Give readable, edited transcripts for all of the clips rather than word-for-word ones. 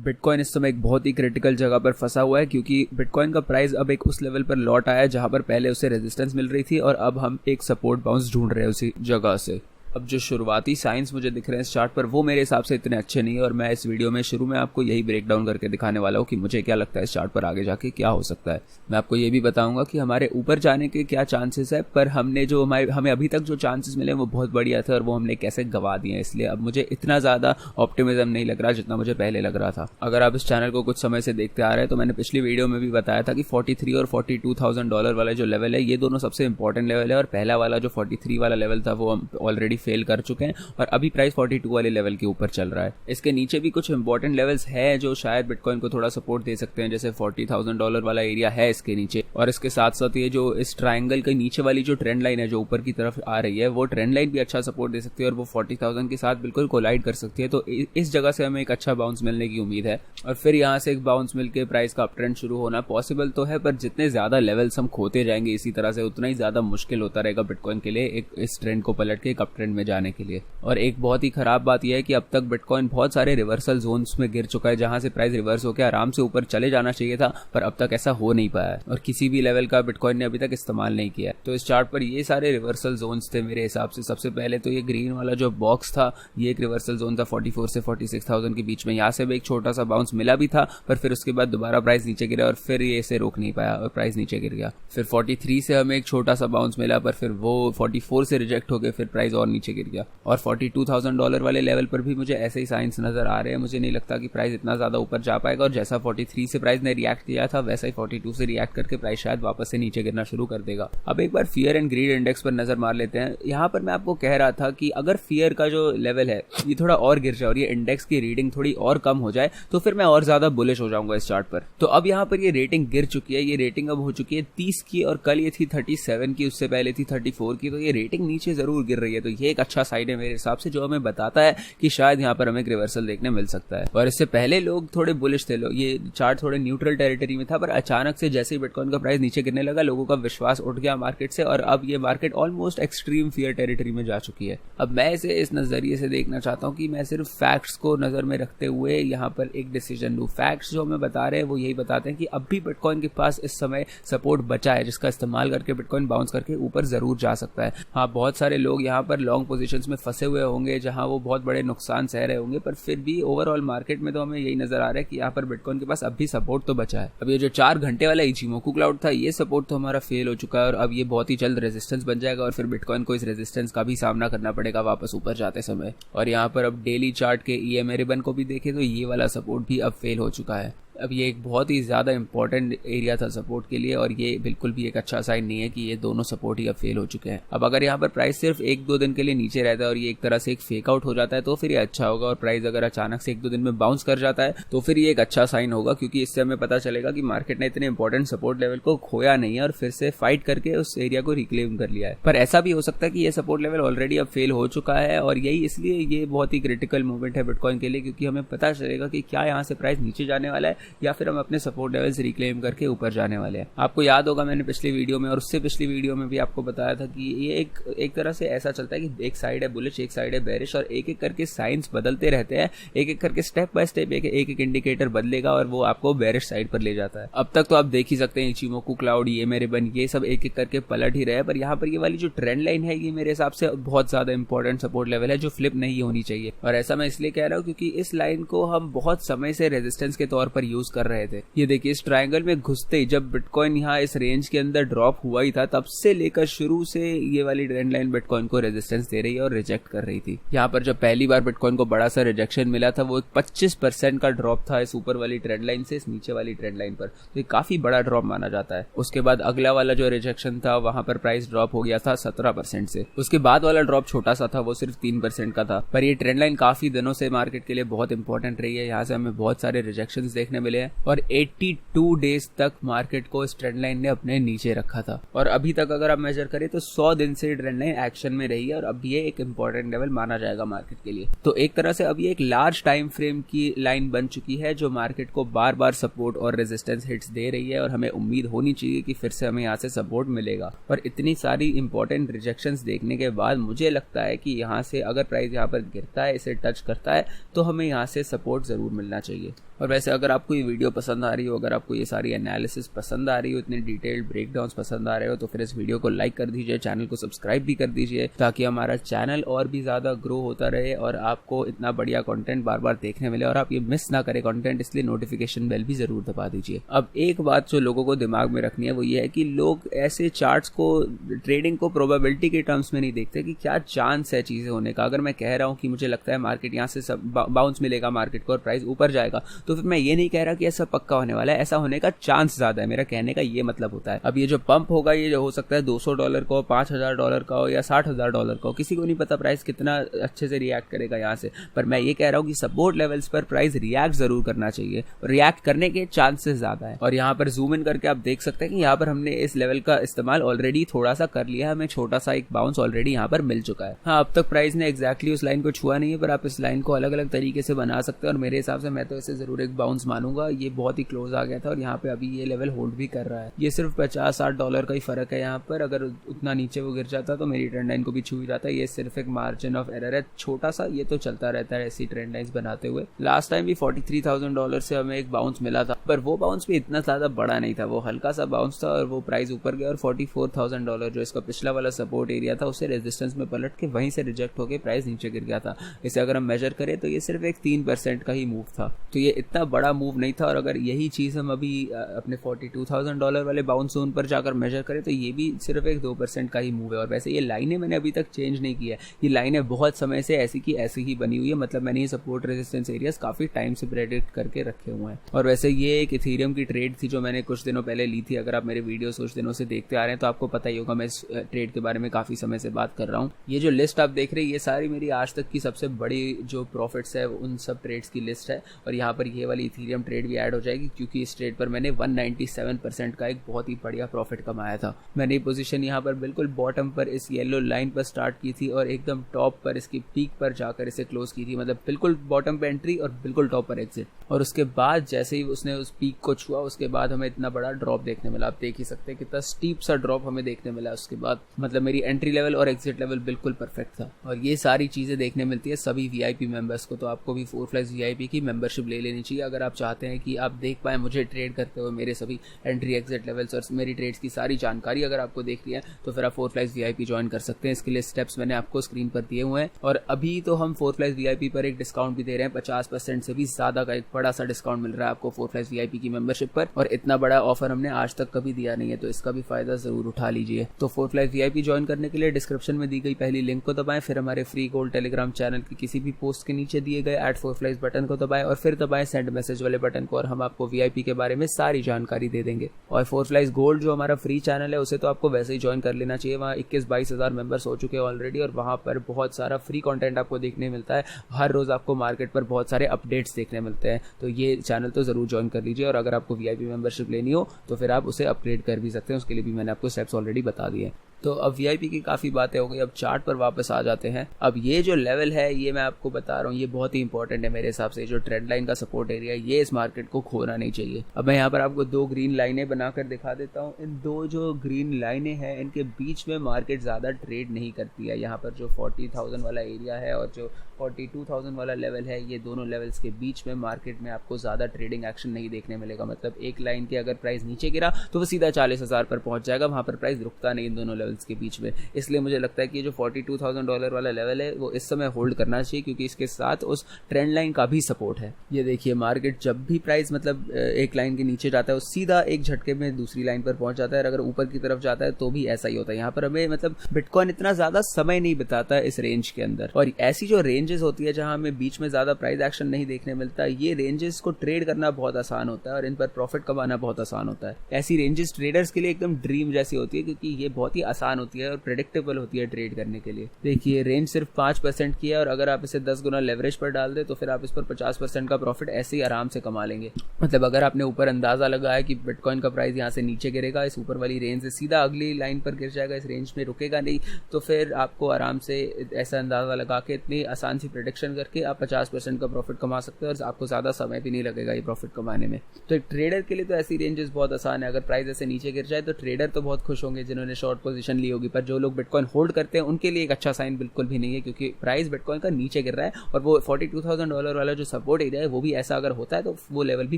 Bitcoin इस समय एक बहुत ही क्रिटिकल जगह पर फंसा हुआ है, क्योंकि बिटकॉइन का प्राइस अब एक उस लेवल पर लौट आया है जहां पर पहले उसे रेजिस्टेंस मिल रही थी और अब हम एक सपोर्ट बाउंस ढूंढ रहे हैं उसी जगह से। अब जो शुरुआती साइंस मुझे दिख रहे हैं इस चार्ट पर वो मेरे हिसाब से इतने अच्छे नहीं है, और मैं इस वीडियो में शुरू में आपको यही ब्रेक डाउन करके दिखाने वाला हूँ कि मुझे क्या लगता है इस चार्ट पर आगे जाके क्या हो सकता है। मैं आपको ये भी बताऊंगा कि हमारे ऊपर जाने के क्या चांसेस है, पर हमें अभी तक जो चांसेस मिले वो बहुत बढ़िया थे और वो हमने कैसे गवा दिए, इसलिए अब मुझे इतना ज़्यादा ऑप्टिमिज्म नहीं लग रहा जितना मुझे पहले लग रहा था। अगर आप इस चैनल को कुछ समय से देखते आ रहे हैं तो मैंने पिछली वीडियो में भी बताया था कि 43 और $42,000 वाला जो लेवल है ये दोनों सबसे इंपॉर्टेंट लेवल है, और पहला वाला जो 43 वाला लेवल था वो हम ऑलरेडी फेल कर चुके हैं और अभी प्राइस 42 वाले लेवल के ऊपर चल रहा है। इसके नीचे भी कुछ इंपॉर्टेंट लेवल्स हैं जो शायद बिटकॉइन को थोड़ा सपोर्ट दे सकते हैं, जैसे $40,000 वाला एरिया है इसके नीचे, और इसके साथ साथ ये जो इस ट्रायंगल के नीचे वाली जो ट्रेंड लाइन है जो ऊपर की तरफ आ रही है वो ट्रेंड लाइन भी अच्छा सपोर्ट दे सकती है और वो 40,000 के साथ बिल्कुल कोलाइड कर सकती है। तो इस जगह से हमें एक अच्छा बाउंस मिलने की उम्मीद है और फिर यहाँ से एक बाउंस मिलकर प्राइस का अप ट्रेंड शुरू होना पॉसिबल तो है, पर जितने ज्यादा लेवल्स हम खोते जाएंगे इसी तरह से उतना ही ज्यादा मुश्किल होता रहेगा बिटकॉइन के लिए इस ट्रेंड को पलट के एक अप ट्रेंड में जाने के लिए। और एक बहुत ही खराब बात यह है कि अब तक बिटकॉइन बहुत सारे रिवर्सल जोन्स में गिर चुका है जहां से प्राइस रिवर्स होकर आराम से ऊपर चले जाना चाहिए था, पर अब तक ऐसा हो नहीं पाया है और किसी भी लेवल का बिटकॉइन ने अभी तक इस्तेमाल नहीं किया है। तो इस चार्ट पर ये सारे रिवर्सल जोन्स थे मेरे हिसाब से। सबसे पहले तो ये ग्रीन वाला जो बॉक्स था ये एक रिवर्सल जोन था 44 से 46,000 के बीच में, यहाँ से भी एक छोटा सा बाउंस मिला भी था, पर फिर उसके बाद दोबारा प्राइस नीचे गिरा और फिर ये इसे रोक नहीं पाया और प्राइस नीचे गिर गया। फिर 43 से हमें एक छोटा सा बाउंस मिला, पर फिर वो 44 से रिजेक्ट हो गए, फिर प्राइस और नीचे गिर गया। और $42,000 वाले लेवल पर भी मुझे ऐसे ही साइंस नजर आ रहे हैं। मुझे नहीं लगता कि प्राइस इतना ज्यादा ऊपर जा पाएगा, और जैसा 43 से प्राइस ने रिएक्ट किया था वैसा ही 42 से रिएक्ट करके प्राइस शायद वापस से नीचे गिरना शुरू कर देगा। अब एक बार फियर एंड ग्रीड इंडेक्स पर नजर मार लेते हैं। यहाँ पर मैं आपको कह रहा था कि अगर फियर का जो लेवल है ये थोड़ा और गिर जाए और ये इंडेक्स की रीडिंग थोड़ी और कम हो जाए तो फिर मैं और ज्यादा बुलिश हो जाऊंगा इस चार्ट पर। तो अब यहाँ पर ये रेटिंग गिर चुकी है, ये रेटिंग अब हो चुकी है 30 की और कल ये थी 37 की, उससे पहले थी 34 की, तो ये रेटिंग नीचे जरूर गिर रही है। तो ये एक अच्छा साइन है मेरे हिसाब से जो हमें बताता है कि शायद यहाँ पर हमें एक रिवर्सल देखने मिल सकता है। और इससे पहले लोग थोड़े बुलिश थे, ये चार्ट थोड़े न्यूट्रल टेरिटरी में था, पर अचानक से जैसे ही बिटकॉइन का प्राइस नीचे गिरने लगा लोगों का विश्वास उठ गया मार्केट से और अब ये market almost extreme fear territory में जा चुकी है। अब मैं इसे इस नजरिए से देखना चाहता हूँ कि मैं सिर्फ फैक्ट्स को नजर में रखते हुए यहाँ पर एक डिसीजन लूँ। फैक्ट्स जो हमें बता रहे हैं वो यही बताते हैं कि अब भी बिटकॉइन के पास इस समय सपोर्ट बचा है जिसका इस्तेमाल करके बिटकॉइन बाउंस करके ऊपर जरूर जा सकता है। हाँ, बहुत सारे लोग यहाँ पर लॉन्ग पोजीशंस में फंसे हुए होंगे जहां वो बहुत बड़े नुकसान सह रहे होंगे, पर फिर भी ओवरऑल मार्केट में तो हमें यही नजर आ रहा है कि यहाँ पर बिटकॉइन के पास अब भी सपोर्ट तो बचा है। अब ये जो 4 घंटे वाला इचिमोकू क्लाउड था ये सपोर्ट तो हमारा फेल हो चुका है और अब ये बहुत ही जल्द रेजिस्टेंस बन जाएगा और फिर बिटकॉइन को इस रेजिस्टेंस का भी सामना करना पड़ेगा वापस ऊपर जाते समय। और यहाँ पर अब डेली चार्ट के EMA रिबन को भी देखें तो ये वाला सपोर्ट भी अब फेल हो चुका है। अब ये एक बहुत ही ज़्यादा इंपॉर्टेंट एरिया था सपोर्ट के लिए और ये बिल्कुल भी एक अच्छा साइन नहीं है कि ये दोनों सपोर्ट ही अब फेल हो चुके हैं। अब अगर यहाँ पर प्राइस सिर्फ 1-2 दिन के लिए नीचे रहता है और ये एक तरह से एक फेक आउट हो जाता है तो फिर ये अच्छा होगा, और प्राइस अगर अचानक से 1-2 दिन में बाउंस कर जाता है तो फिर ये एक अच्छा साइन होगा, क्योंकि इससे हमें पता चलेगा कि मार्केट ने इतने इंपॉर्टेंट सपोर्ट लेवल को खोया नहीं है और फिर से फाइट करके उस एरिया को रिक्लेम कर लिया है। पर ऐसा भी हो सकता है कि ये सपोर्ट लेवल ऑलरेडी अब फेल हो चुका है और यही इसलिए ये बहुत ही क्रिटिकल मूवमेंट है बिटकॉइन के लिए, क्योंकि हमें पता चलेगा कि क्या यहाँ से प्राइस नीचे जाने वाला है या फिर हम अपने सपोर्ट लेवल्स रिक्लेम करके ऊपर जाने वाले हैं। आपको याद होगा मैंने पिछली वीडियो में और उससे पिछली वीडियो में भी आपको बताया था कि ये एक तरह से ऐसा चलता है कि एक साइड है बुलिश एक साइड है बेरिश और एक एक करके साइंस बदलते रहते हैं, एक एक करके स्टेप बाय स्टेप एक एक इंडिकेटर बदलेगा और वो आपको बेरिश साइड पर ले जाता है। अब तक तो आप देख ही सकते हैं इचिमोकू क्लाउड, EMA रिबन, ये सब एक एक करके पलट ही रहे हैं, पर यहाँ पर ये वाली जो ट्रेंड लाइन है ये मेरे हिसाब से बहुत ज्यादा इंपॉर्टेंट सपोर्ट लेवल है जो फ्लिप नहीं होनी चाहिए। और ऐसा मैं इसलिए कह रहा हूँ क्योंकि इस लाइन को हम बहुत समय से रेजिस्टेंस के तौर पर यूज कर रहे थे। ये देखिए इस ट्रायंगल में घुसते ही जब बिटकॉइन यहाँ इस रेंज के अंदर ड्रॉप हुआ ही था तब से लेकर शुरू से ये वाली ट्रेंड लाइन बिटकॉइन को रेजिस्टेंस दे रही है और रिजेक्ट कर रही थी। यहाँ पर जब पहली बार बिटकॉइन को बड़ा सा रिजेक्शन मिला था वो 25% का ड्रॉप था इस ऊपर वाली ट्रेंड लाइन से इस नीचे वाली ट्रेंड लाइन पर, तो ये काफी बड़ा ड्रॉप माना जाता है। उसके बाद अगला वाला जो रिजेक्शन था वहां पर प्राइस ड्रॉप हो गया था 17% से। उसके बाद वाला ड्रॉप छोटा सा था, वो सिर्फ 3% का था, पर ये ट्रेंड लाइन काफी दिनों से मार्केट के लिए बहुत इंपॉर्टेंट रही है। यहाँ से हमें बहुत सारे रिजेक्शंस देखने मिले हैं और 82 डेज तक मार्केट को इस ट्रेंड लाइन ने अपने नीचे रखा था और अभी तक अगर आप मेजर करें तो 100 दिन से ट्रेंड लाइन एक्शन में रही है और अब ये एक इंपॉर्टेंट लेवल माना जाएगा मार्केट के लिए। तो एक तरह से अब ये एक लार्ज टाइम फ्रेम की लाइन बन चुकी है जो मार्केट को बार बार सपोर्ट और रेजिस्टेंस हिट्स दे रही है और हमें उम्मीद होनी चाहिए कि फिर से हमें यहाँ से सपोर्ट मिलेगा। और इतनी सारी इंपॉर्टेंट रिजेक्शंस देखने के बाद मुझे लगता है कि यहाँ से अगर प्राइस यहाँ पर गिरता है, इसे टच करता है, तो हमें यहाँ से सपोर्ट जरूर मिलना चाहिए। और वैसे अगर आपको ये वीडियो पसंद आ रही हो, अगर आपको ये सारी एनालिसिस पसंद आ रही हो, इतने डिटेल्ड ब्रेकडाउन्स पसंद आ रहे हो, तो फिर इस वीडियो को लाइक कर दीजिए, चैनल को सब्सक्राइब भी कर दीजिए ताकि हमारा चैनल और भी ज़्यादा ग्रो होता रहे और आपको इतना बढ़िया कंटेंट बार बार देखने मिले और आप ये मिस ना करें कंटेंट, इसलिए नोटिफिकेशन बेल भी ज़रूर दबा दीजिए। अब एक बात जो लोगों को दिमाग में रखनी है वो ये है कि लोग ऐसे चार्ट्स को, ट्रेडिंग को प्रोबेबिलिटी के टर्म्स में नहीं देखते कि क्या चांस है चीज़ें होने का। अगर मैं कह रहा हूँ कि मुझे लगता है मार्केट यहाँ से बाउंस मिलेगा मार्केट को और प्राइस ऊपर जाएगा, तो फिर मैं ये नहीं कह रहा कि ऐसा पक्का होने वाला है, ऐसा होने का चांस ज्यादा है। मेरा कहने का ये मतलब होता है। अब ये जो पंप होगा ये जो हो सकता है $200 का हो, $5000 का हो या $60000 का हो, किसी को नहीं पता प्राइस कितना अच्छे से रिएक्ट करेगा यहाँ से। पर मैं ये कह रहा हूँ कि सपोर्ट लेवल्स पर प्राइस रिएक्ट जरूर करना चाहिए, रिएक्ट करने के चांसेस ज्यादा है। और यहाँ पर जूम इन करके आप देख सकते हैं कि यहाँ पर हमने इस लेवल का इस्तेमाल ऑलरेडी थोड़ा सा कर लिया है, हमें छोटा सा एक बाउंस ऑलरेडी यहाँ पर मिल चुका है। हाँ, अब तक प्राइस ने एग्जैक्टली उस लाइन को छुआ नहीं है, पर आप इस लाइन को अलग अलग तरीके से बना सकते हैं और मेरे हिसाब से मैं तो इसे जरूर एक बाउंस मानूंगा। ये बहुत ही क्लोज आ गया था और यहाँ पे अभी ये लेवल होल्ड भी कर रहा है। ये सिर्फ $50-60 का ही फर्क है यहाँ पर। अगर उतना नीचे वो गिर जाता तो मेरी ट्रेंड लाइन को भी छू ही जाता है। ये सिर्फ एक मार्जिन ऑफ एरर है छोटा सा, ये तो चलता रहता है ऐसी ट्रेंड लाइंस बनाते हुए। लास्ट टाइम भी $43,000 से हमें एक बाउंस मिला था, पर वो बाउंस भी इतना ज्यादा बड़ा नहीं था, वो हल्का सा बाउंस था और वो प्राइस ऊपर गया और $44,000 जो इसका पिछला वाला सपोर्ट एरिया था उसे रेजिस्टेंस में पलट के वहीं से रिजेक्ट होकर प्राइस नीचे गिर गया था। इसे अगर हम मेजर करें तो ये सिर्फ एक 3% का ही मूव था, तो ये इतना बड़ा मूव नहीं था। और अगर यही चीज हम अभी अपने $42,000 वाले बाउंस जोन पर जाकर मेजर करें तो ये भी सिर्फ एक 2% का ही मूव है। और वैसे ये लाइनें मैंने अभी तक चेंज नहीं की है, ये लाइनें बहुत समय से ऐसी की ऐसी ही बनी हुई है, मतलब मैंने ये सपोर्ट रेजिस्टेंस एरियाज काफी टाइम से प्रेडिक्ट करके रखे हुए हैं। और वैसे ये एक इथेरियम की ट्रेड थी जो मैंने कुछ दिनों पहले ली थी। अगर आप मेरे वीडियो कुछ दिनों से देखते आ रहे हैं तो आपको पता ही होगा मैं इस ट्रेड के बारे में काफी समय से बात कर रहा हूँ। ये जो लिस्ट आप देख रहे हैं ये सारी मेरी आज तक की सबसे बड़ी जो प्रॉफिट्स है उन सब ट्रेड्स की लिस्ट है। और यहाँ पर ये वाली इथेरियम ट्रेड भी ऐड हो जाएगी क्योंकि इस ट्रेड पर मैंने 197% का एक बहुत ही बढ़िया प्रॉफिट कमाया था। मैंने ये पोजीशन यहाँ पर बिल्कुल बॉटम पर इस येलो लाइन पर स्टार्ट की थी और एकदम टॉप पर इसकी पीक पर जाकर इसे क्लोज की थी, मतलब बिल्कुल बॉटम पे एंट्री और बिल्कुल टॉप पर एग्जिट। और उसके बाद जैसे ही उसने उस पीक को छुआ उसके बाद हमें इतना बड़ा ड्रॉप देखने मिला। आप देख ही सकते हैं कितना स्टीप सा ड्रॉप हमें देखने मिला उसके बाद, मतलब मेरी एंट्री लेवल और एग्जिट लेवल बिल्कुल परफेक्ट था। और ये सारी चीजें देखने मिलती है सभी VIP मेंबर्स को, तो आपको भी 4Flags VIP की मेंबरशिप ले लेनी चाहिए अगर आप चाहते हैं कि आप देख पाए मुझे ट्रेड करते हुए मेरे सभी एंट्री एग्जिट लेवल्स और मेरी ट्रेड्स की सारी जानकारी अगर आपको देखनी है तो फिर आप 4Flags VIP ज्वाइन कर सकते हैं। इसके लिए स्टेप्स मैंने आपको स्क्रीन पर दिए हुए हैं। और अभी तो हम 4Flags VIP पर एक डिस्काउंट भी दे रहे हैं, 50% से भी ज्यादा का एक बड़ा सा डिस्काउंट मिल रहा है आपको 4Flags VIP की मेंबरशिप पर। और इतना बड़ा ऑफर हमने आज तक कभी दिया नहीं है, तो इसका भी फायदा जरूर उठा लीजिए। तो 4Flags VIP ज्वाइन करने के लिए डिस्क्रिप्शन में दी गई पहली लिंक को दबाएं, फिर हमारे फ्री गोल्ड टेलीग्राम चैनल की किसी भी पोस्ट के नीचे दिए गए @4Flags बटन को दबाएं और फिर दबाएं सेंड मैसेज वाले बटन को और हम आपको VIP के बारे में सारी जानकारी दे देंगे। और 4Flags गोल्ड जो हमारा फ्री चैनल है उसे तो आपको वैसे ही ज्वाइन कर लेना चाहिए। वहाँ 21-22 हज़ार मेंबर्स हो चुके हैं ऑलरेडी और वहाँ पर बहुत सारा फ्री कंटेंट आपको देखने मिलता है। हर रोज आपको मार्केट पर बहुत सारे अपडेट्स देखने मिलते हैं, तो ये चैनल तो जरूर ज्वाइन कर लीजिए। और अगर आपको VIP मेंबरशिप लेनी हो तो फिर आप उसे अपग्रेड कर भी सकते हैं, उसके लिए भी मैंने आपको स्टेप्स ऑलरेडी बता दिए। तो अब VIP की काफ़ी बातें हो गई, अब चार्ट पर वापस आ जाते हैं। अब ये जो लेवल है ये मैं आपको बता रहा हूँ, ये बहुत ही इंपॉर्टेंट है मेरे हिसाब से। जो ट्रेंड लाइन का सपोर्ट एरिया है ये इस मार्केट को खोना नहीं चाहिए। अब मैं यहाँ पर आपको 2 ग्रीन लाइनें बनाकर दिखा देता हूँ। इन 2 जो ग्रीन लाइनें हैं इनके बीच में मार्केट ज़्यादा ट्रेड नहीं करती है। यहाँ पर जो 40,000 वाला एरिया है और जो 42,000 वाला लेवल है, ये दोनों लेवल्स के बीच में मार्केट में आपको ज़्यादा ट्रेडिंग एक्शन नहीं देखने मिलेगा। मतलब एक लाइन के अगर प्राइस नीचे गिरा तो वो सीधा 40,000 पर पहुँच जाएगा, वहाँ पर प्राइस रुकता नहीं इन दोनों लेवल्स के बीच में। इसलिए मुझे लगता है कि जो $42,000 वाला लेवल है वो इस समय होल्ड करना चाहिए क्योंकि इसके साथ उस ट्रेंड लाइन का भी सपोर्ट है। ये देखिए मार्केट जब भी प्राइस मतलब एक लाइन के नीचे जाता है वो सीधा एक झटके में दूसरी लाइन पर पहुंच जाता है, और अगर ऊपर की तरफ जाता है तो भी ऐसा ही होता है। यहाँ पर हमें मतलब बिटकॉइन इतना ज्यादा समय नहीं बिताता है इस रेंज के अंदर, और ऐसी जो रेंजेस होती है जहां हमें बीच में ज्यादा प्राइस एक्शन नहीं देखने मिलता, ये रेंजेस को ट्रेड करना बहुत आसान होता है और इन पर प्रॉफिट कमाना बहुत आसान होता है। ऐसी रेंजेस ट्रेडर्स के लिए एकदम ड्रीम जैसी होती है क्योंकि ये बहुत ही आसान होती है और प्रेडिक्टेबल होती है ट्रेड करने के लिए। देखिए रेंज सिर्फ 5% की है और अगर आप इसे 10 गुना लेवरेज पर डाल दे तो फिर आप इस पर 50% का प्रॉफिट ऐसे ही आराम से कमा लेंगे। मतलब अगर आपने ऊपर अंदाजा लगाया कि बिटकॉइन का प्राइस यहाँ से नीचे गिरेगा, इस ऊपर वाली रेंज से सीधा अगली लाइन पर गिर जाएगा, इस रेंज में रुकेगा नहीं, तो फिर आपको आराम से ऐसा अंदाजा लगा के इतनी आसान सी प्रेडिक्शन करके आप 50% का प्रॉफिट कमा सकते हैं और आपको ज़्यादा समय भी नहीं लगेगा ये प्रॉफिट कमाने में। तो एक ट्रेडर के लिए तो ऐसी रेंजेस बहुत आसान है। अगर प्राइस ऐसे नीचे गिर जाए तो ट्रेडर तो बहुत खुश होंगे जिन्होंने शॉर्ट पोजीशन ली होगी, पर जो लोग बिटकॉइन होल्ड करते हैं उनके लिए एक अच्छा साइन बिल्कुल भी नहीं है, क्योंकि प्राइस बिटकॉइन का नीचे गिर रहा है और वो $42,000 वाला जो सपोर्ट एरिया है वो भी ऐसा अगर होता है तो वो लेवल भी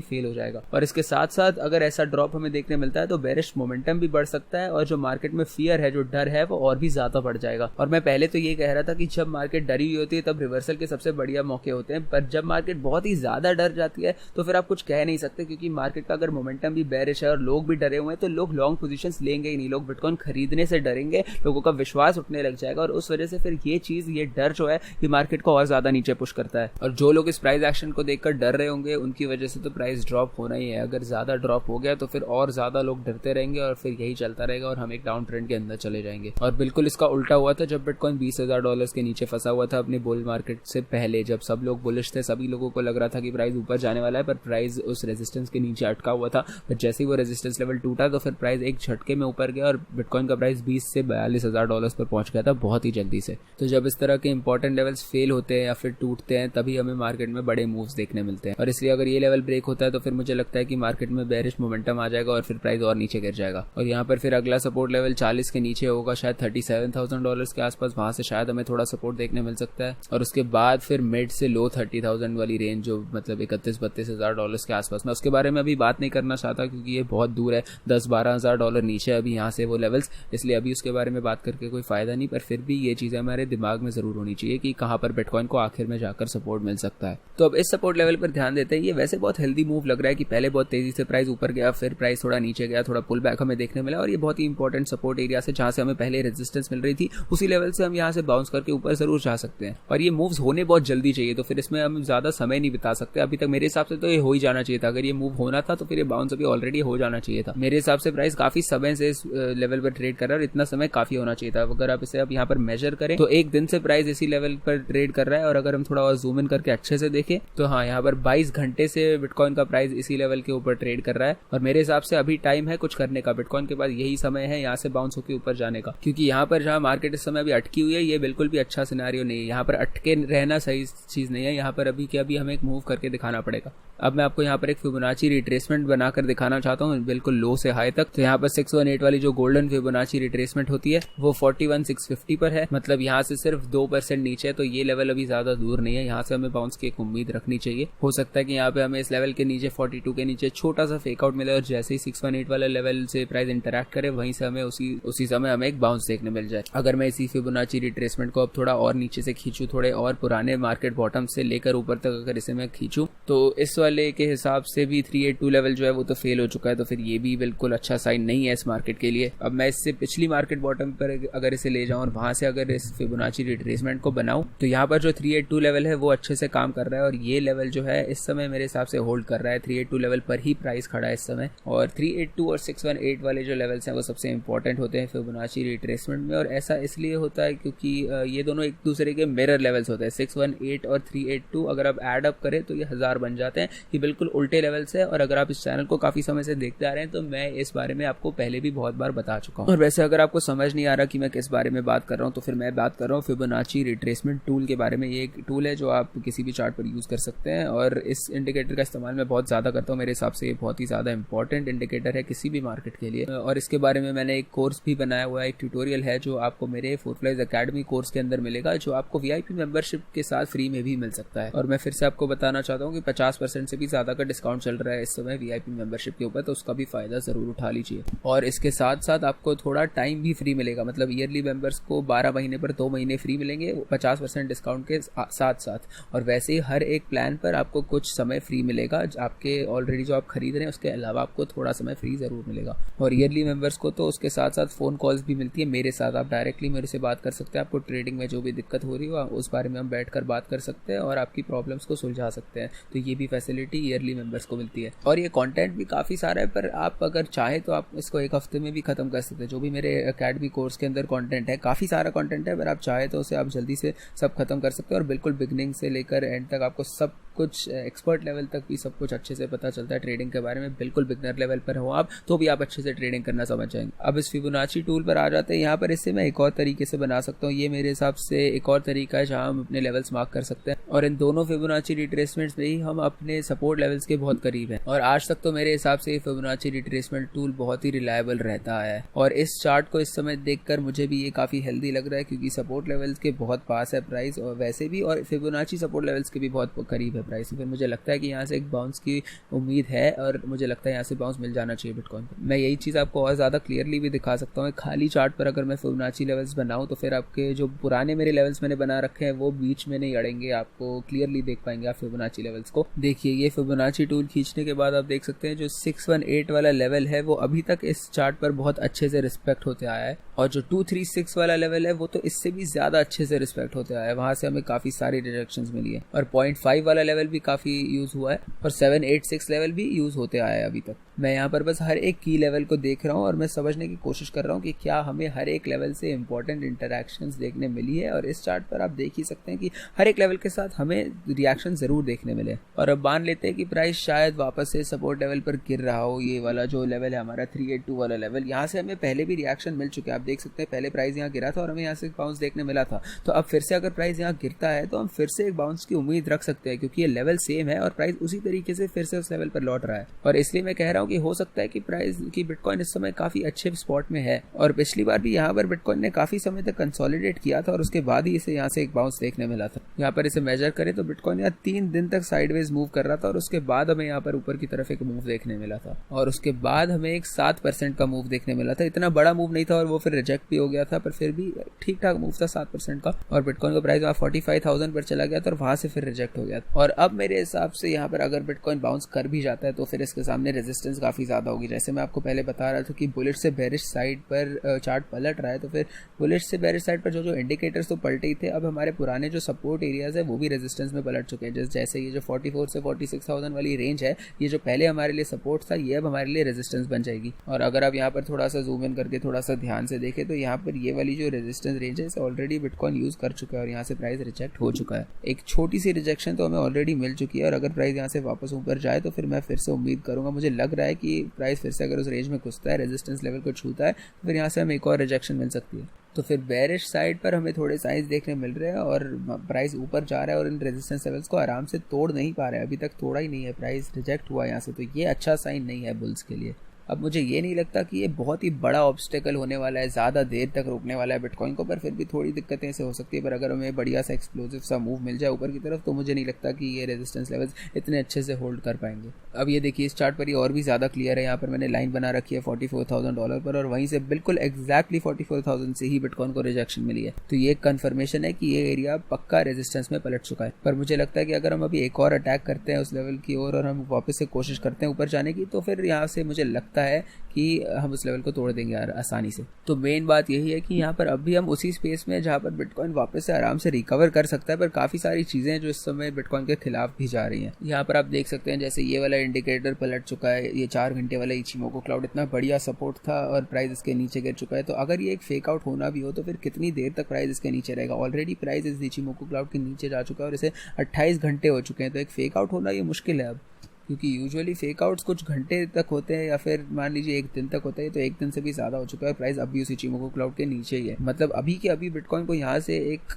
फेल हो जाएगा। और इसके साथ साथ अगर ऐसा ड्रॉप हमें देखने मिलता है तो बेरिश मोमेंटम भी बढ़ सकता है और जो मार्केट में फियर है, जो डर है, वो और भी ज्यादा बढ़ जाएगा। और मैं पहले तो ये कह रहा था कि जब मार्केट डरी हुई होती है तब रिवर्सल के सबसे बढ़िया मौके होते हैं, पर जब मार्केट बहुत ही ज्यादा डर जाती है तो फिर आप कुछ कह नहीं सकते, क्योंकि मार्केट का अगर मोमेंटम भी बेरिश है और लोग भी डरे हुए हैं तो लोग लॉन्ग पोजीशंस लेंगे ही नहीं, लोग बिटकॉइन खरीदने से डरेंगे, लोगों का विश्वास उठने लग जाएगा और उस वजह से फिर ये डर जो है ये मार्केट को और ज्यादा नीचे पुश करता है। और जो लोग इस प्राइस एक्शन को देखकर डर रहे होंगे उनकी वजह से तो प्राइस ड्रॉप होना ही है। अगर ज्यादा ड्रॉप हो गया तो फिर और ज्यादा लोग डरते रहेंगे और फिर यही चलता रहेगा और हम एक डाउन ट्रेंड के अंदर चले जाएंगे। और बिल्कुल इसका उल्टा हुआ था जब बिटकॉइन $20,000 के नीचे फंसा हुआ था अपने बुल मार्केट से पहले, जब सब लोग बुलिश थे, सभी लोगों को लग रहा था कि प्राइस ऊपर जाने वाला है, पर प्राइस उस रेजिस्टेंस के नीचे अटका हुआ था। पर जैसे ही वो रेजिस्टेंस लेवल टूटा तो फिर प्राइस एक झटके में ऊपर गया और बिटकॉइन का प्राइस $20,000 से $42,000 पर पहुंच गया था बहुत ही जल्दी से। तो जब इस तरह के इंपॉर्टेंट लेवल्स फेल होते हैं या फिर टूटते हैं तभी हमें मार्केट में बड़े मूव्स देखने मिलते हैं। और इसलिए अगर ये लेवल ब्रेक होता है तो फिर मुझे लगता है कि मार्केट में बेरिश मोमेंटम आ जाएगा और फिर प्राइस और नीचे गिर जाएगा। और यहाँ पर फिर अगला सपोर्ट लेवल 40 के नीचे होगा, शायद $37,000 के आसपास, वहां से शायद हमें थोड़ा सपोर्ट देखने मिल सकता है। और उसके बाद फिर मिड से लो 30,000 वाली रेंज, जो मतलब $31,000-32,000 के आसपास, मैं उसके बारे में अभी बात नहीं करना चाहता क्योंकि ये बहुत दूर है, $10,000-12,000 नीचे अभी यहाँ से वो लेवल्स, इसलिए अभी उसके बारे में बात करके कोई फायदा नहीं। पर फिर भी ये चीजें हमारे दिमाग में जरूर होनी चाहिए कि कहाँ पर बिटकॉइन को आखिर में जाकर सपोर्ट मिल सकता है। तो अब इस सपोर्ट लेवल पर ध्यान देते हैं। ये वैसे बहुत हेल्दी मूव लग रहा है कि पहले बहुत तेजी से प्राइस ऊपर गया, फिर प्राइस थोड़ा नीचे गया, थोड़ा पुल बैक हमें देखने मिला और ये बहुत ही इंपॉर्टेंट सपोर्ट एरिया से जहां से हमें पहले रेजिस्टेंस मिल रही थी उसी लेवल से हम यहाँ से बाउंस करके ऊपर जरूर जा सकते हैं। और ये मूव्स होने बहुत जल्दी चाहिए, तो फिर इसमें हम ज्यादा समय नहीं बिता सकते। अभी तक मेरे हिसाब से तो ये हो ही जाना चाहिए था। अगर ये मूव होना था तो फिर ये बाउंस अभी ऑलरेडी हो जाना चाहिए था। मेरे हिसाब से प्राइस काफी समय से इस लेवल पर ट्रेड कर रहा है और इतना समय काफी होना चाहिए था। अगर आप इसे अब यहाँ पर मेजर करें तो एक दिन से प्राइस इसी लेवल पर ट्रेड कर रहा है। और अगर हम थोड़ा और जूम इन करके अच्छे से देखें तो हाँ, यहाँ पर 22 घंटे से बिटकॉइन का प्राइस इसी लेवल के ऊपर ट्रेड कर रहा है। और मेरे हिसाब से अभी टाइम है कुछ करने का, बिटकॉइन के पास यही समय है यहाँ से बाउंस होकर ऊपर जाने का, क्योंकि यहाँ पर जहाँ मार्केट इस समय अभी अटकी हुई है ये बिल्कुल भी अच्छा सिनेरियो नहीं है। यहाँ पर अटके रहना सही चीज नहीं है। यहाँ पर अभी क्या, अभी हमें एक मूव करके दिखाना पड़ेगा। अब मैं आपको यहाँ पर एक फिबोनाची रिट्रेसमेंट बनाकर दिखाना चाहता हूँ बिल्कुल लो से हाई तक। तो यहाँ पर 618 वाली जो गोल्डन फिबोनाची रिट्रेसमेंट होती है वो 41,650 पर है, मतलब यहाँ से सिर्फ 2% नीचे है। तो ये लेवल अभी ज्यादा दूर नहीं है, यहाँ से हमें बाउंस की एक उम्मीद रखनी चाहिए। हो सकता है कि यहाँ पे हमें इस लेवल के नीचे 42 के नीचे छोटा सा फेक आउट मिले और जैसे ही 618 वाला लेवल से प्राइस इंटरैक्ट करे वहीं से हमें उसी समय हमें एक बाउंस देखने मिल जाए। अगर मैं इसी फिबोनाची रिट्रेसमेंट को अब थोड़ा और नीचे से खींचूं, थोड़े और पुराने मार्केट बॉटम से लेकर ऊपर तक अगर इसे मैं खींचूं तो इस वाले के हिसाब से भी 382 लेवल जो है वो तो फेल हो चुका है। तो फिर ये भी बिल्कुल अच्छा साइन नहीं है इस मार्केट के लिए। अब मैं इससे पिछली मार्केट बॉटम पर अगर इसे ले जाऊं और वहां से अगर इस फिबोनाची रिट्रेसमेंट को बनाऊं तो यहाँ पर जो 382 लेवल है वो अच्छे से काम कर रहा है और ये लेवल जो है इस समय मेरे हिसाब से होल्ड कर रहा है। 382 लेवल पर ही प्राइस खड़ा है इस समय। और 382 और 618 वाले जो लेवल्स हैं वो सबसे इंपॉर्टेंट होते हैं फिबोनाची रिट्रेसमेंट में। और ऐसा इसलिए होता है क्योंकि ये दोनों एक दूसरे के मिरर लेवल्स होते हैं। 618 और 382 अगर आप एड अप करें तो ये 1000 बन जाते हैं। ये बिल्कुल उल्टे लेवल्स है। और अगर आप इस चैनल को काफी समय से देखते आ रहे हैं तो मैं इस बारे में आपको पहले भी बहुत बार बता चुका हूँ। और वैसे अगर आपको समझ नहीं आ रहा कि मैं किस बारे में बात कर रहा हूँ तो फिर मैं बात कर रहा हूँ फिबोनाची रिट्रेसमेंट टूल के बारे में। ये एक टूल है जो आप किसी भी चार्ट पर यूज कर सकते हैं और इस इंडिकेटर का इस्तेमाल मैं बहुत ज्यादा करता हूँ। मेरे हिसाब से ये बहुत ही ज्यादा इंपॉर्टेंट इंडिकेटर है किसी भी मार्केट के लिए। और इसके बारे में मैंने एक कोर्स भी बनाया हुआ है, एक ट्यूटोरियल है जो आपको मेरे फोरफ्लाइज एकेडमी कोर्स के अंदर मिलेगा, जो आपको वीआईपी मेंबरशिप के साथ फ्री में भी मिल सकता है। और मैं फिर से आपको बताना चाहता हूँ कि 50% से भी ज्यादा का डिस्काउंट चल रहा है इस समय वीआईपी मेंबरशिप के ऊपर, तो उसका भी फायदा जरूर उठा लीजिए। और इसके साथ साथ आपको थोड़ा टाइम भी फ्री मिलेगा, मतलब ईयरली मेंबर्स को 12 महीने पर 2 महीने फ्री मिलेंगे 50% डिस्काउंट के साथ साथ। और वैसे ही हर एक प्लान पर आपको कुछ समय फ्री मिलेगा, आपके ऑलरेडी जो आप खरीद रहे हैं उसके अलावा आपको थोड़ा समय फ्री जरूर मिलेगा। और ईयरली मेंबर्स को तो उसके साथ साथ फोन कॉल्स भी मिलती है मेरे साथ, आप डायरेक्टली मेरे से बात कर सकते हैं। आपको ट्रेडिंग में जो भी दिक्कत हो रही हो उस बारे में हम बैठकर बात कर सकते हैं और आपकी प्रॉब्लम्स को सुलझा सकते हैं। तो ये भी फैसिलिटी फैसिलिटी ईयरली मेंबर्स को मिलती है। और ये कंटेंट भी काफ़ी सारा है, पर आप अगर चाहे तो आप इसको एक हफ्ते में भी ख़त्म कर सकते हैं। जो भी मेरे एकेडमी कोर्स के अंदर कंटेंट है, काफ़ी सारा कंटेंट है, अगर आप चाहे तो उसे आप जल्दी से सब खत्म कर सकते हैं और बिल्कुल बिगनिंग से लेकर एंड तक आपको सब कुछ एक्सपर्ट लेवल तक भी सब कुछ अच्छे से पता चलता है ट्रेडिंग के बारे में। बिल्कुल बिगनर लेवल पर हो आप तो भी आप अच्छे से ट्रेडिंग करना समझ जाएंगे। अब इस फिबोनाची टूल पर आ जाते हैं। यहाँ पर इससे मैं एक और तरीके से बना सकता हूँ। ये मेरे हिसाब से एक और तरीका है जहाँ हम अपने लेवल्स मार्क कर सकते हैं और इन दोनों फिबोनाची रिट्रेसमेंट्स में ही हम अपने सपोर्ट लेवल्स के बहुत करीब हैं। और आज तक तो मेरे हिसाब से फिबोनाची रिट्रेसमेंट टूल बहुत ही रिलायबल रहता है और इस चार्ट को इस समय देखकर मुझे भी ये काफ़ी हेल्दी लग रहा है, क्योंकि सपोर्ट लेवल्स के बहुत पास है प्राइस और वैसे भी, और फिबोनाची सपोर्ट लेवल्स के भी बहुत करीब है प्राइस। फिर मुझे लगता है कि यहाँ से एक बाउंस की उम्मीद है और मुझे लगता है यहाँ से बाउंस मिल जाना चाहिए बिटकॉइन पर। मैं यही चीज़ आपको और ज़्यादा क्लियरली भी दिखा सकता हूँ। खाली चार्ट पर अगर मैं फिबोनाची लेवल्स बनाऊँ तो फिर आपके जो पुराने मेरे लेवल्स मैंने बना रखे हैं वो बीच में नहीं अड़ेंगे, आपको क्लियरली देख पाएंगे आप फिबोनाची लेवल्स को। देखिए ये फिबोनाची टूल खींचने के बाद आप देख सकते हैं जो 618 वाला लेवल है वो अभी तक इस चार्ट पर बहुत अच्छे से रिस्पेक्ट होते आया है, और जो 236 वाला लेवल है वो तो इससे भी ज़्यादा अच्छे से रिस्पेक्ट होते आया है। वहाँ से हमें काफ़ी सारी रिजेक्शंस मिली है और 0.5 वाला लेवल भी काफ़ी यूज़ हुआ है और 786 लेवल भी यूज़ होते आया है अभी तक। मैं यहाँ पर बस हर एक की लेवल को देख रहा हूँ और मैं समझने की कोशिश कर रहा हूँ कि क्या हमें हर एक लेवल से इंपॉर्टेंट इंटरैक्शंस देखने मिली है। और इस चार्ट पर आप देख ही सकते हैं कि हर एक लेवल के साथ हमें रिएक्शन ज़रूर देखने मिले। और अब मान लेते हैं कि प्राइस शायद वापस से सपोर्ट लेवल पर गिर रहा हो। ये वाला जो लेवल है हमारा 382 वाला लेवल, यहाँ से हमें पहले भी रिएक्शन मिल चुके हैं। आप देख सकते हैं पहले प्राइस यहाँ गिरा था और हमें यहाँ से बाउंस देखने मिला था। तो अब फिर से अगर प्राइस यहाँ गिरता है तो हम फिर से एक बाउंस की उम्मीद रख सकते हैं, क्योंकि ये लेवल सेम है और प्राइस उसी तरीके से फिर से उस लेवल पर लौट रहा है। और इसलिए मैं कह रहा हूँ कि हो सकता है कि प्राइस की बिटकॉइन इस समय काफी अच्छे स्पॉट में है। और पिछली बार भी यहाँ पर बिटकॉइन ने काफी समय तक कंसोलिडेट किया था और उसके बाद ही इसे यहाँ से एक बाउंस देखने मिला था। यहाँ पर इसे मेजर करें तो बिटकॉइन यहाँ 3 दिन तक साइडवेज मूव कर रहा था और उसके बाद हमें यहाँ पर ऊपर की तरफ एक मूव देखने मिला था और उसके बाद हमें एक 7% का मूव देखने मिला था। इतना बड़ा मूव नहीं था और वो फिर रिजेक्ट भी हो गया था, पर फिर भी ठीक ठाक मूव था 7% का। और बिटकॉइन का प्राइस वहाँ 45,000 पर चला गया था और वहां से फिर रिजेक्ट हो गया था। और अब मेरे हिसाब से यहाँ पर अगर बिटकॉइन बाउंस कर भी जाता है तो फिर इसके सामने रेजिस्टेंस काफी ज्यादा होगी। जैसे मैं आपको पहले बता रहा था कि बुलिश से बेरिश साइड पर चार्ट पलट रहा है, तो फिर बुलिश से बेरिश साइड पर जो इंडिकेटर्स तो पलटे ही थे, अब हमारे पुराने जो सपोर्ट एरियाज है वो भी रेजिस्टेंस में पलट चुके हैं। जैसे ये जो 44 से 46,000 वाली रेंज है, ये जो पहले हमारे लिए सपोर्ट था ये अब हमारे लिए रेजिस्टेंस बन जाएगी। और अगर आप यहाँ पर थोड़ा सा जूम इन करके थोड़ा सा ध्यान से देखें तो यहाँ पर ये वाली जो रेजिस्टेंस रेंज है इसे ऑलरेडी बिटकॉइन यूज कर चुका है और यहाँ से प्राइस रिजेक्ट हो चुका है। एक छोटी सी रिजेक्शन तो हमें ऑलरेडी मिल चुकी है और अगर प्राइस यहाँ से वापस ऊपर जाए तो फिर मैं फिर से उम्मीद करूंगा, मुझे लग रहा है कि प्राइस फिर से अगर उस रेंज में घुसता है, रेजिस्टेंस लेवल को छूता है, तो फिर यहाँ से हमें एक और रिजेक्शन मिल सकती है। तो फिर बेरिश साइड पर हमें थोड़े साइंस देखने मिल रहे हैं और प्राइस ऊपर जा रहा है और इन रेजिस्टेंस लेवल्स को आराम से तोड़ नहीं पा रहा है, अभी तक तोड़ा ही नहीं है, प्राइस रिजेक्ट हुआ यहाँ से। तो ये अच्छा साइन नहीं है बुल्स के लिए। अब मुझे ये नहीं लगता कि ये बहुत ही बड़ा ऑब्स्टेकल होने वाला है, ज़्यादा देर तक रोकने वाला है बिटकॉइन को, पर फिर भी थोड़ी दिक्कतें ऐसे हो सकती है। पर अगर हमें बढ़िया सा एक्सप्लोसिव सा मूव मिल जाए ऊपर की तरफ तो मुझे नहीं लगता कि ये रेजिस्टेंस लेवल्स इतने अच्छे से होल्ड कर पाएंगे। अब ये देखिए इस चार्ट पर ये और भी ज़्यादा क्लियर है। यहाँ पर मैंने लाइन बना रखी है $44,000 पर और वहीं से बिल्कुल एग्जैक्टली 44,000 से ही बिटकॉइन को रिजेक्शन मिली है। तो ये कन्फर्मेशन है कि ये एरिया पक्का रेजिस्टेंस में पलट चुका है। पर मुझे लगता है कि अगर हम अभी एक और अटैक करते हैं उस लेवल की ओर और हम वापस से कोशिश करते हैं ऊपर जाने की, तो फिर यहाँ से मुझे लगता है कि हम उस लेवल को तोड़ देंगे यार आसानी से। तो मेन बात यही है कि यहाँ पर अभी हम उसी स्पेस में जहाँ पर बिटकॉइन वापस से आराम से रिकवर कर सकता है, पर काफ़ी सारी चीज़ें हैं जो इस समय बिटकॉइन के खिलाफ भी जा रही हैं। यहाँ पर आप देख सकते हैं जैसे ये वाला इंडिकेटर पलट चुका है, ये 4 घंटे वाला इचिमोको क्लाउड इतना बढ़िया सपोर्ट था और प्राइस इसके नीचे गिर चुका है। तो अगर ये एक फेक आउट होना भी हो तो फिर कितनी देर तक प्राइस इसके नीचे रहेगा। ऑलरेडी प्राइस इस इचिमोको क्लाउड के नीचे जा चुका है और इसे 28 घंटे हो चुके हैं। तो एक फेक आउट होना ये मुश्किल है अब, क्योंकि यूजुअली फेक आउट्स कुछ घंटे तक होते हैं या फिर मान लीजिए 1 दिन तक होता है। तो 1 दिन से भी ज़्यादा हो चुका है, प्राइस अभी उसी इचिमोको क्लाउड के नीचे ही है। मतलब अभी के अभी बिटकॉइन को यहाँ से एक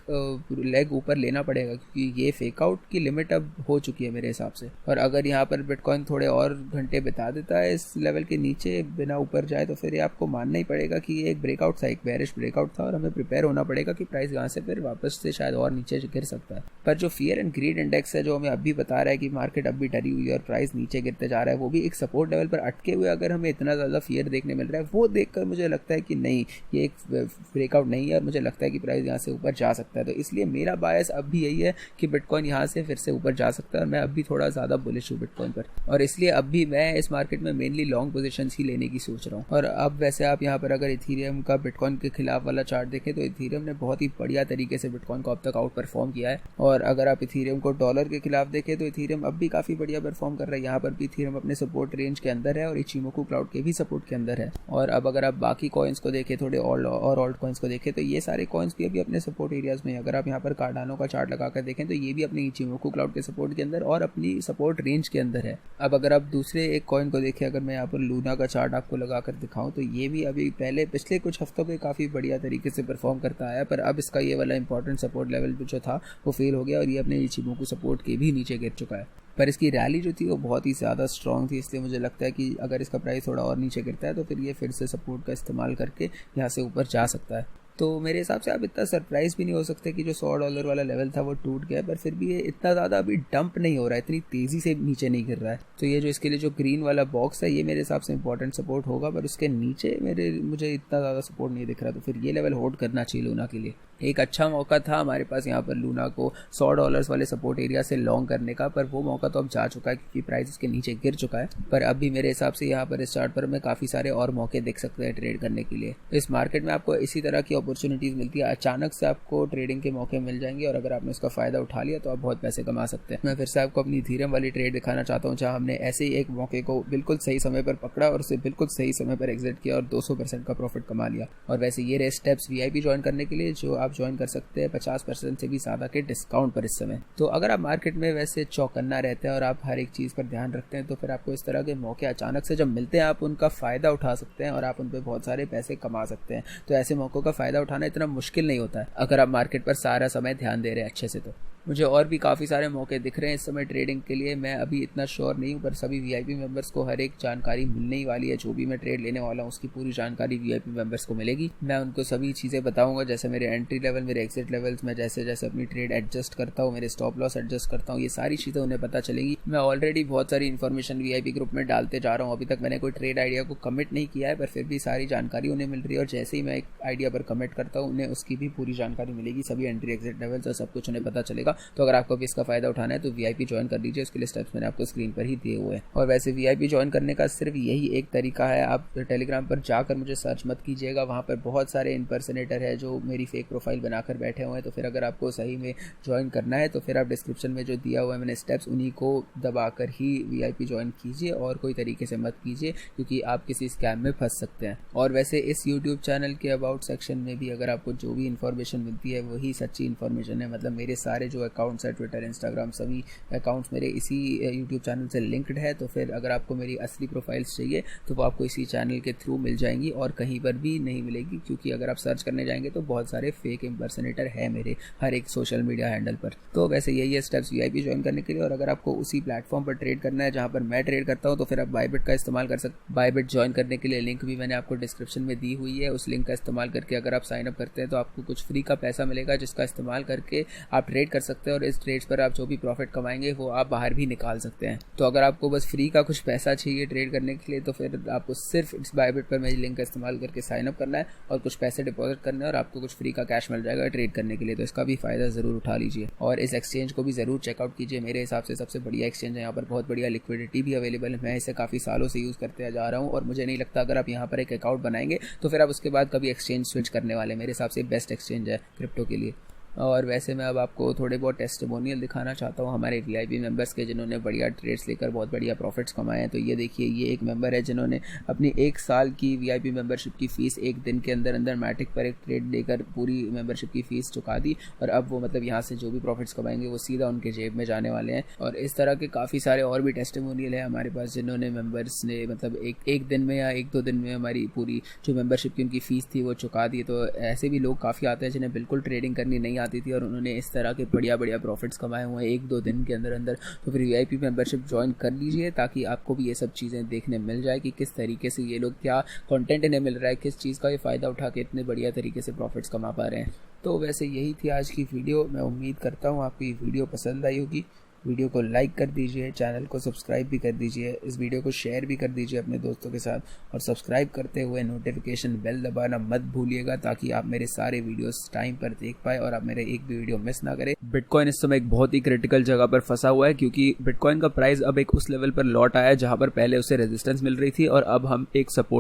लेग ऊपर लेना पड़ेगा, क्योंकि ये फेक आउट की लिमिट अब हो चुकी है मेरे हिसाब से। और अगर यहाँ पर बिटकॉइन थोड़े और घंटे बिता देता है इस लेवल के नीचे बिना ऊपर जाए, तो फिर ये आपको मानना ही पड़ेगा कि ये एक ब्रेकआउट था, एक बेरिश ब्रेकआउट था और हमें प्रिपेयर होना पड़ेगा कि प्राइस यहाँ से फिर वापस से शायद और नीचे गिर सकता है। पर जो फियर एंड ग्रीड इंडेक्स है जो हमें अभी बता रहा है कि मार्केट अब भी डरी हुई है और प्राइस प्राइस नीचे गिरते जा रहा है, वो भी एक सपोर्ट लेवल पर अटके हुए अगर हमें इतना ज़्यादा फियर देखने मिल रहा है, वो देखकर मुझे लगता है कि नहीं, ये एक ब्रेकआउट नहीं है और मुझे लगता है कि प्राइस यहाँ से ऊपर जा सकता है। तो इसलिए मेरा बायस अब भी यही है कि बिटकॉइन यहाँ से फिर से ऊपर जा सकता है और मैं अब भी थोड़ा ज़्यादा बुलिश हूँ बिटकॉइन पर, और इसलिए अब भी मैं इस मार्केट में मेनली लॉन्ग पोजीशंस ही लेने की सोच रहा हूँ। और अब वैसे आप यहाँ पर अगर इथीरियम का बिटकॉइन के खिलाफ वाला चार्ट देखें तो इथीरियम ने बहुत ही बढ़िया तरीके से बिटकॉइन को अब तक आउट परफॉर्म किया है। और अगर आप इथीरियम को डॉलर के खिलाफ देखें तो इथीरियम अब भी काफ़ी बढ़िया परफॉर्म कर रहा है। यहाँ पर भी इथीरियम अपने सपोर्ट रेंज के अंदर है और इचिमोकू क्लाउड के भी सपोर्ट के अंदर है। और अब अगर आप बाकी कॉइन्स को देखें, थोड़े और ऑल्ट कॉइन्स को देखें, तो ये सारे कॉइन्स भी अभी अपने सपोर्ट एरियाज में। अगर आप यहाँ पर कार्डानो का चार्ट लगाकर देखें तो ये भी अपने इचिमोकू क्लाउड के सपोर्ट के अंदर और अपनी सपोर्ट रेंज के अंदर है। अब अगर आप दूसरे एक कॉइन को देखें, अगर मैं यहाँ पर लूना का चार्ट आपको लगाकर दिखाऊं तो ये भी अभी पिछले कुछ हफ्तों में काफ़ी बढ़िया तरीके से परफॉर्म करता आया, पर अब इसका ये वाला इंपॉर्टेंट सपोर्ट लेवल जो था वो फेल हो गया और ये अपने इचिमोकू सपोर्ट के भी नीचे गिर चुका है। पर इसकी रैली जो थी वो बहुत ही ज़्यादा स्ट्रॉन्ग थी, इसलिए मुझे लगता है कि अगर इसका प्राइस थोड़ा और नीचे गिरता है तो फिर ये फिर से सपोर्ट का इस्तेमाल करके यहाँ से ऊपर जा सकता है। तो मेरे हिसाब से आप इतना सरप्राइज भी नहीं हो सकते कि जो $100 वाला लेवल था वो टूट गया, पर फिर भी ये इतना ज़्यादा अभी डंप नहीं हो रहा है, इतनी तेज़ी से नीचे नहीं गिर रहा है। तो ये जो इसके लिए जो ग्रीन वाला बॉक्स है ये मेरे हिसाब से इंपॉर्टेंट सपोर्ट होगा, पर उसके नीचे मुझे इतना ज़्यादा सपोर्ट नहीं दिख रहा। तो फिर ये लेवल होल्ड करना चाहिए लूना के लिए। एक अच्छा मौका था हमारे पास यहाँ पर लूना को $100 वाले सपोर्ट एरिया से लॉन्ग करने का, पर वो मौका तो अब जा चुका है क्योंकि प्राइस इसके नीचे गिर चुका है। पर अब भी मेरे हिसाब से यहाँ पर इस चार्ट पर हमें काफ़ी सारे और मौके देख सकते हैं ट्रेड करने के लिए। इस मार्केट में आपको इसी तरह की अपॉर्चुनिटीज़ मिलती है, अचानक से आपको ट्रेडिंग के मौके मिल जाएंगे और अगर आपने उसका फ़ायदा उठा लिया तो आप बहुत पैसे कमा सकते हैं। मैं फिर से आपको अपनी इथीरियम वाली ट्रेड दिखाना चाहता हूँ जहाँ हमने ऐसे ही एक मौके को बिल्कुल सही समय पर पकड़ा और उसे बिल्कुल सही समय पर एग्जिट किया और 200% का प्रॉफिट कमा लिया। और वैसे ये रहे स्टेप्स VIP ज्वाइन करने के लिए, जो आप ज्वाइन कर सकते हैं 50% से भी ज़्यादा के डिस्काउंट पर इस समय। तो अगर आप मार्केट में वैसे चौकन्ना रहते हैं और आप हर एक चीज़ पर ध्यान रखते हैं तो फिर आपको इस तरह के मौके अचानक से जब मिलते हैं आप उनका फ़ायदा उठा सकते हैं और आप उन पर बहुत सारे पैसे कमा सकते हैं। तो ऐसे मौक़ों का फ़ायदा उठाना इतना मुश्किल नहीं होता है अगर आप मार्केट पर सारा समय ध्यान दे रहे हैं अच्छे से। तो मुझे और भी काफ़ी सारे मौके दिख रहे हैं इस समय ट्रेडिंग के लिए। मैं अभी इतना श्योर नहीं हूँ, पर सभी VIP मेंबर्स को हर एक जानकारी मिलने ही वाली है। जो भी मैं ट्रेड लेने वाला हूँ उसकी पूरी जानकारी VIP मेंबर्स को मिलेगी। मैं उनको सभी चीज़ें बताऊंगा, जैसे मेरे एंट्री लेवल, मेरे एग्जिट लेवल्स, मैं जैसे जैसे अपनी ट्रेड एडजस्ट करता हूँ, मेरे स्टॉप लॉस एडजस्ट करता हूँ, ये सारी चीज़ें उन्हें पता चलेगी। मैं ऑलरेडी बहुत सारी इन्फॉर्मेशन VIP ग्रुप में डालते जा रहा हूँ। अभी तक मैंने कोई ट्रेड आइडिया को कमिट नहीं किया है, पर फिर भी सारी जानकारी उन्हें मिल रही है और जैसे ही मैं एक आइडिया पर कमिट करता हूँ उन्हें उसकी भी पूरी जानकारी मिलेगी, सभी एंट्री एग्जिट लेवल्स और सब कुछ उन्हें पता चलेगा। तो अगर आपको इसका फायदा उठाना है तो VIP ज्वाइन कर लीजिए, उसके लिए स्टेप्स मैंने आपको स्क्रीन पर ही दिए हुए हैं। और वैसे VIP ज्वाइन करने का सिर्फ यही एक तरीका है, आप टेलीग्राम पर जाकर मुझे सर्च मत कीजिएगा, वहाँ पर बहुत सारे इम्पर्सनेटर है जो मेरी फेक प्रोफाइल बनाकर बैठे हुए हैं। तो फिर अगर आपको सही में ज्वाइन करना है तो फिर आप डिस्क्रिप्शन में जो दिया हुआ है मैंने स्टेप्स, उन्हीं को दबाकर ही VIP ज्वाइन कीजिए और कोई तरीके से मत कीजिए क्योंकि आप किसी स्कैम में फंस सकते हैं। और वैसे इस यूट्यूब चैनल के अबाउट सेक्शन में भी अगर आपको जो भी इन्फॉर्मेशन मिलती है वही सच्ची इन्फॉर्मेशन है। मतलब मेरे सारे जो अकाउंट्स है, ट्विटर, इंस्टाग्राम, सभी अकाउंट्स मेरे इसी यूट्यूब चैनल से लिंक्ड है। तो फिर अगर आपको मेरी असली प्रोफाइल्स चाहिए तो वो आपको इसी चैनल के थ्रू मिल जाएंगी और कहीं पर भी नहीं मिलेगी, क्योंकि अगर आप सर्च करने जाएंगे तो बहुत सारे फेक इम्पर्सनेटर है मेरे हर एक सोशल मीडिया हैंडल पर। तो वैसे यही है स्टेप्स VIP ज्वाइन करने के लिए। और अगर आपको उसी प्लेटफॉर्म पर ट्रेड करना है जहाँ पर मैं ट्रेड करता हूँ तो फिर आप बायबिट का इस्तेमाल कर सकते। बायबिट ज्वाइन करने के लिए लिंक भी मैंने आपको डिस्क्रिप्शन में दी हुई है। उस लिंक का इस्तेमाल करके अगर आप साइन अप करते हैं तो आपको कुछ फ्री का पैसा मिलेगा जिसका इस्तेमाल करके आप ट्रेड कर सकते हैं और इस ट्रेड्स पर आप जो भी प्रॉफिट कमाएंगे वो आप बाहर भी निकाल सकते हैं। तो अगर आपको बस फ्री का कुछ पैसा चाहिए ट्रेड करने के लिए तो फिर आपको सिर्फ इस बायबिट पर मेरी लिंक का इस्तेमाल करके साइन अप करना है और कुछ पैसे डिपॉजिट करने हैं और आपको कुछ फ्री का कैश मिल जाएगा ट्रेड करने के लिए। तो इसका भी फायदा जरूर उठा लीजिए और इस एक्सचेंज को भी जरूर चेकआउट कीजिए। मेरे हिसाब से सबसे बढ़िया एक्सचेंज है, यहाँ पर बहुत बढ़िया लिक्विडिटी भी अवेलेबल है। मैं इसे काफ़ी सालों से यूज़ करते जा रहा हूँ और मुझे नहीं लगता अगर आप यहाँ पर एक अकाउंट बनाएंगे तो फिर आप उसके बाद कभी एक्सचेंज स्विच करने वाले। मेरे हिसाब से बेस्ट एक्सचेंज है क्रिप्टो के लिए। और वैसे मैं अब आपको थोड़े बहुत टेस्टिमोनियल दिखाना चाहता हूँ हमारे VIP मेंबर्स के जिन्होंने बढ़िया ट्रेड्स लेकर बहुत बढ़िया प्रॉफिट्स कमाए हैं। तो ये देखिए, ये एक मेंबर है जिन्होंने अपनी 1 साल की VIP मेंबरशिप की फ़ीस एक दिन के अंदर अंदर मैटिक पर एक ट्रेड लेकर पूरी मेंबरशिप की फ़ीस चुका दी और अब वो मतलब यहाँ से जो भी प्रॉफिट्स कमाएंगे वो सीधा उनके जेब में जाने वाले हैं। और इस तरह के काफ़ी सारे और भी टेस्टिमोनियल है हमारे पास जिन्होंने मेंबर्स ने मतलब एक दिन में या 1-2 दिन में हमारी पूरी जो मेंबरशिप की उनकी फ़ीस थी वो चुका दी। तो ऐसे भी लोग काफ़ी आते हैं जिन्हें बिल्कुल ट्रेडिंग करनी नहीं आती थी और उन्होंने इस तरह के बढ़िया बढ़िया प्रॉफिट्स कमाए हुए हैं 1-2 दिन के अंदर अंदर। तो फिर VIP मेंबरशिप ज्वाइन कर लीजिए ताकि आपको भी ये सब चीज़ें देखने मिल जाए कि किस तरीके से ये लोग, क्या कंटेंट इन्हें मिल रहा है, किस चीज़ का ये फ़ायदा उठा के इतने बढ़िया तरीके से प्रॉफिट्स कमा पा रहे हैं। तो वैसे यही थी आज की वीडियो। मैं उम्मीद करता हूँ आपको ये वीडियो पसंद आई होगी वीडियो को लाइक कर दीजिए, चैनल को सब्सक्राइब भी कर दीजिए, इस वीडियो को शेयर भी कर दीजिए अपने दोस्तों के साथ और सब्सक्राइब करते हुए नोटिफिकेशन बेल दबाना मत भूलिएगा ताकि आप मेरे सारे वीडियोस टाइम पर देख पाए और आप मेरे एक भी वीडियो मिस ना करें। बिटकॉइन इस समय एक बहुत ही क्रिटिकल जगह पर फंसा हुआ है क्योंकि बिटकॉइन का प्राइस अब एक उस लेवल पर लौट आया है जहां पर पहले उसे रेजिस्टेंस मिल रही थी और अब हम एक सपोर्ट